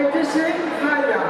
daitezen jaia.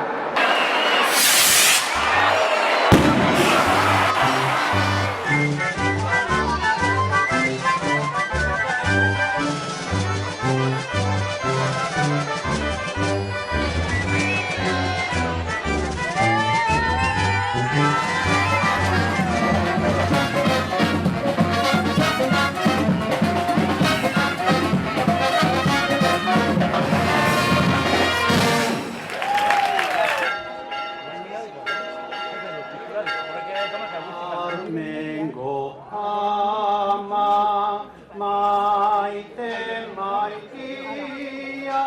Armengo ama maite maitia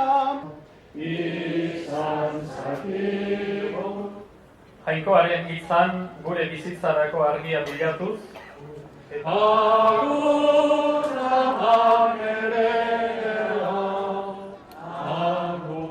izan zakigu. Jainkoaren izan gure bizitzarako argia bilatuz. Agur amanerea, agur.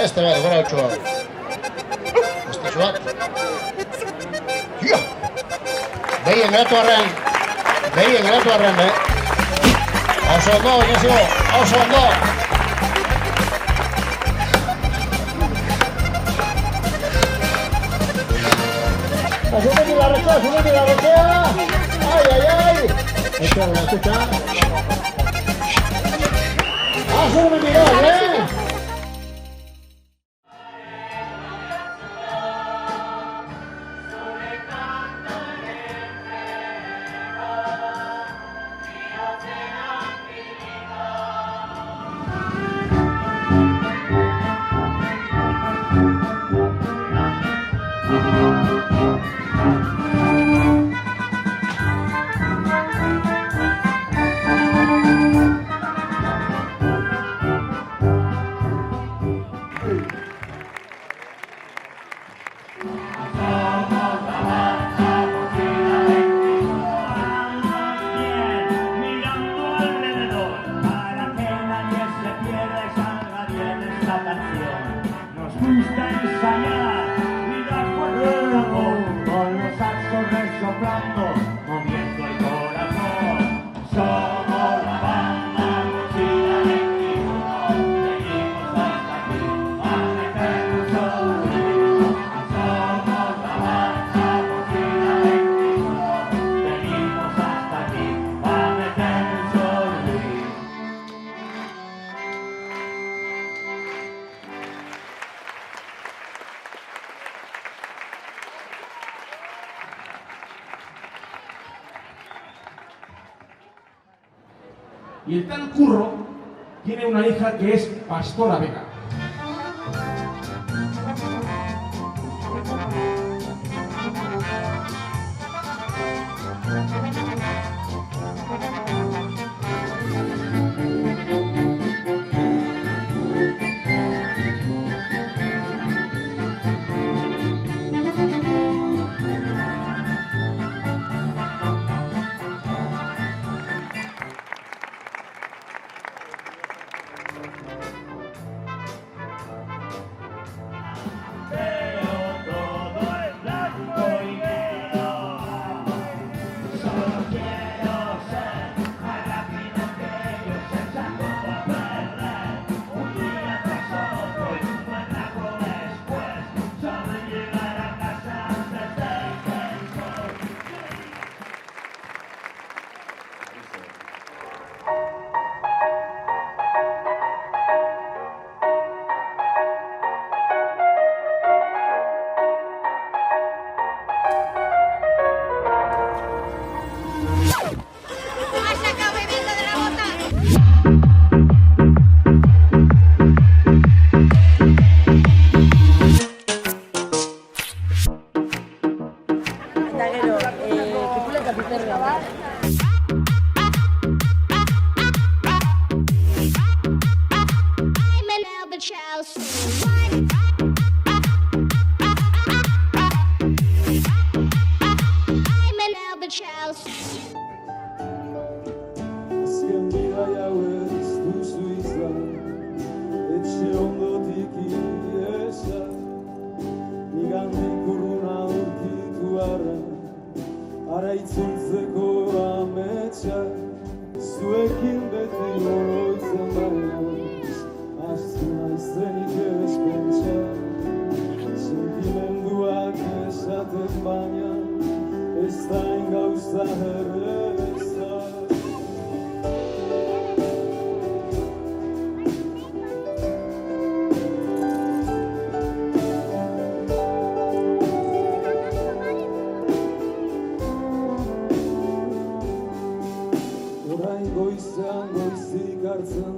Beste bat, gora utxua. Beste zuak. Ia! Behien geratu arren, Oso ondo, Inesio, oso ondo. Azumeti la roquea. Ai. Esto la escucha. Azumeti la Y el tal Curro tiene una hija que es Pastora Vega. gai hau ez duzu izan, etxe ondotik iesa, nigandik urruna aurkitu ara itzultzeko ametsa, zuekin beti oroitzen baina, astu naizenik ez pentsa, sentimenduak esaten baina, ez da ingauza erreza. Orain goizean goizik hartzen